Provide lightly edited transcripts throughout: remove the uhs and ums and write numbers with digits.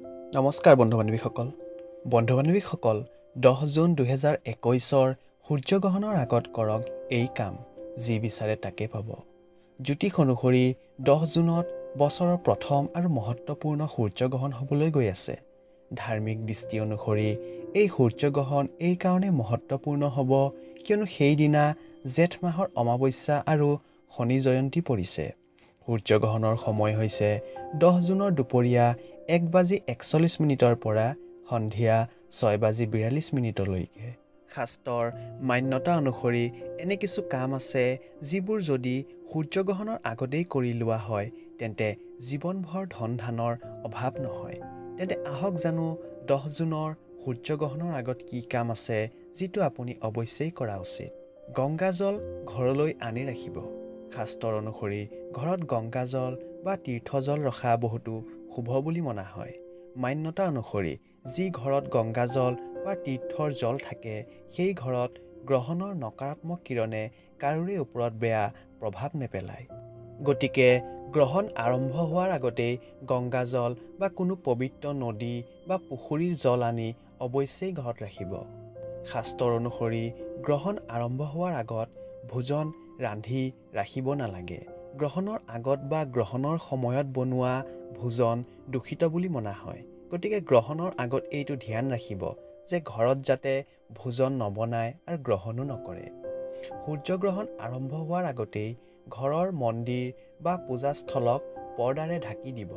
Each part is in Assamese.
নমস্কাৰ বন্ধু-বান্ধৱীসকল। বন্ধু-বান্ধৱীসকল 10 জুন 2021 সূৰ্যগ্ৰহণৰ আগত কৰক এই কাম, যি বিচাৰে তাকে পাব। জ্যোতিষ অনুসৰি 10 জুনত বছৰৰ প্ৰথম আৰু মহত্বপূৰ্ণ সূৰ্যগ্ৰহণ হ'বলৈ গৈ আছে। ধাৰ্মিক দৃষ্টি অনুসৰি এই সূৰ্যগ্ৰহণ এই কাৰণে মহত্বপূৰ্ণ হ'ব কিয়নো সেইদিনা জেঠ মাহৰ অমাৱস্যা আৰু শনি জয়ন্তী পৰিছে। সূৰ্যগ্ৰহণৰ সময় হৈছে 10 জুনৰ দুপৰীয়া 1:41 পৰা সন্ধিয়া 6:42 শাস্ত্ৰৰ মান্যতা অনুসৰি এনে কিছু কাম আছে যিবোৰ যদি সূৰ্যগ্ৰহণৰ আগতেই কৰি লোৱা হয় তেন্তে জীৱনভৰ ধন ধানৰ অভাৱ নহয়। তেন্তে আহক জানো 10 জুনৰ সূৰ্যগ্ৰহণৰ আগত কি কাম আছে যিটো আপুনি অৱশ্যেই কৰা উচিত। গংগাজল ঘৰলৈ আনি ৰাখিব। শাস্ত্ৰৰ অনুসৰি ঘৰত গংগাজল বা তীৰ্থজল ৰখা বহুতো শুভ বুলি মনা হয়। মান্যতা অনুসৰি যি ঘৰত গংগাজল বা তীৰ্থৰ জল থাকে সেই ঘৰত গ্ৰহণৰ নকাৰাত্মক কিৰণে কাৰোৰে ওপৰত বেয়া প্ৰভাৱ নেপেলায়। গতিকে গ্ৰহণ আৰম্ভ হোৱাৰ আগতেই গংগাজল বা কোনো পবিত্ৰ নদী বা পুখুৰীৰ জল আনি অৱশ্যেই ঘৰত ৰাখিব। শাস্ত্ৰৰ অনুসৰি গ্ৰহণ আৰম্ভ হোৱাৰ আগত ভোজন ৰান্ধি ৰাখিব নালাগে। গ্ৰহণৰ আগত বা গ্ৰহণৰ সময়ত বনোৱা ভোজন দূষিত বুলি মনা হয়। গতিকে গ্ৰহণৰ আগত এইটো ধ্যান ৰাখিব যে ঘৰত যাতে ভোজন নবনায় আৰু গ্ৰহণো নকৰে। সূৰ্যগ্ৰহণ আৰম্ভ হোৱাৰ আগতেই ঘৰৰ মন্দিৰ বা পূজাস্থলক পৰ্দাৰে ঢাকি দিব।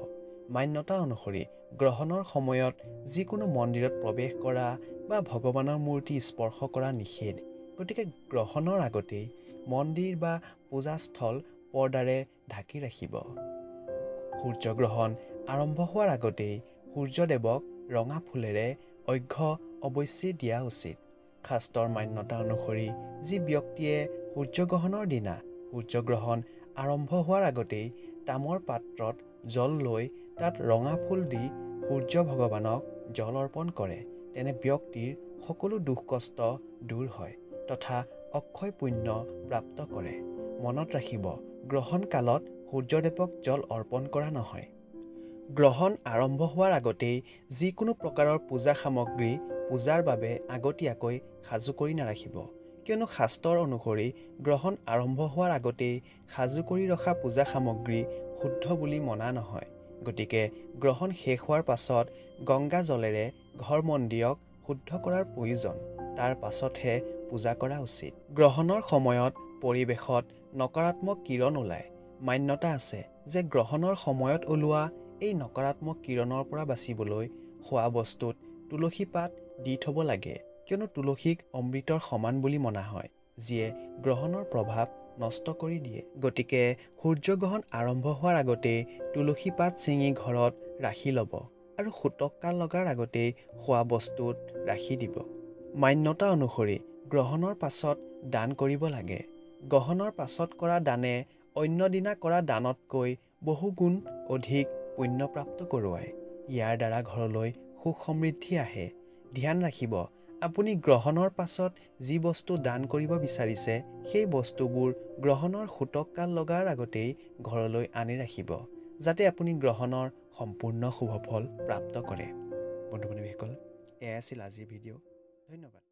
মান্যতা অনুসৰি গ্ৰহণৰ সময়ত যিকোনো মন্দিৰত প্ৰৱেশ কৰা বা ভগৱানৰ মূৰ্তি স্পৰ্শ কৰা নিষেধ। গতিকে গ্ৰহণৰ আগতেই মন্দিৰ বা পূজাস্থল পৰ্দাৰে ঢাকি ৰাখিব। সূৰ্যগ্ৰহণ আৰম্ভ হোৱাৰ আগতেই সূৰ্যদেৱক ৰঙা ফুলেৰে অৰ্ঘ্য অৱশ্যেই দিয়া উচিত। শাস্ত্ৰৰ মান্যতা অনুসৰি যি ব্যক্তিয়ে সূৰ্যগ্ৰহণৰ দিনা সূৰ্যগ্ৰহণ আৰম্ভ হোৱাৰ আগতেই তামৰ পাত্ৰত জল লৈ তাত ৰঙা ফুল দি সূৰ্য ভগৱানক জল অৰ্পণ কৰে তেনে ব্যক্তিৰ সকলো দুখ কষ্ট দূৰ হয় তথা অক্ষয় পুণ্য প্ৰাপ্ত কৰে। মনত ৰাখিব, গ্ৰহণ কালত সূৰ্যদেৱক জল অৰ্পণ কৰা নহয়। গ্ৰহণ আৰম্ভ হোৱাৰ আগতেই যিকোনো প্ৰকাৰৰ পূজা সামগ্ৰী পূজাৰ বাবে আগতীয়াকৈ সাজু কৰি নাৰাখিব। কিয়নো শাস্ত্ৰৰ অনুসৰি গ্ৰহণ আৰম্ভ হোৱাৰ আগতেই সাজু কৰি ৰখা পূজা সামগ্ৰী শুদ্ধ বুলি মনা নহয়। গতিকে গ্ৰহণ শেষ হোৱাৰ পাছত গংগা জলেৰে ঘৰ মন্দিৰক শুদ্ধ কৰাৰ প্ৰয়োজন। তাৰ পাছতহে পূজা কৰা উচিত। গ্ৰহণৰ সময়ত পৰিৱেশত নকাৰাত্মক কিৰণ ওলায়। মান্যতা আছে যে গ্ৰহণৰ সময়ত ওলোৱা এই নকাৰাত্মক কিৰণৰ পৰা বাচিবলৈ খোৱা বস্তুত তুলসী পাত দি থ'ব লাগে। কিয়নো তুলসীক অমৃতৰ সমান বুলি মনা হয়, যিয়ে গ্ৰহণৰ প্ৰভাৱ নষ্ট কৰি দিয়ে। গতিকে সূৰ্যগ্ৰহণ আৰম্ভ হোৱাৰ আগতেই তুলসী পাত ছিঙি ঘৰত ৰাখি ল'ব আৰু সূতককাল লগাৰ আগতেই খোৱা বস্তুত ৰাখি দিব। মান্যতা অনুসৰি গ্ৰহণৰ পাছত দান কৰিব লাগে। গ্ৰহণৰ পাছত কৰা দানে অন্য দিনা কৰা দানতকৈ বহু গুণ অধিক পুণ্যপ্ৰাপ্ত কৰোৱায়। ইয়াৰ দ্বাৰা ঘৰলৈ সুখ সমৃদ্ধি আহে। ধ্যান ৰাখিব, আপুনি গ্ৰহণৰ পাছত যি বস্তু দান কৰিব বিচাৰিছে সেই বস্তুবোৰ গ্ৰহণৰ সূতককাল লগাৰ আগতেই ঘৰলৈ আনি ৰাখিব যাতে আপুনি গ্ৰহণৰ সম্পূৰ্ণ শুভফল প্ৰাপ্ত কৰে। বন্ধু-বান্ধৱীসকল, এয়াই আছিল আজিৰ ভিডিঅ'। ধন্যবাদ।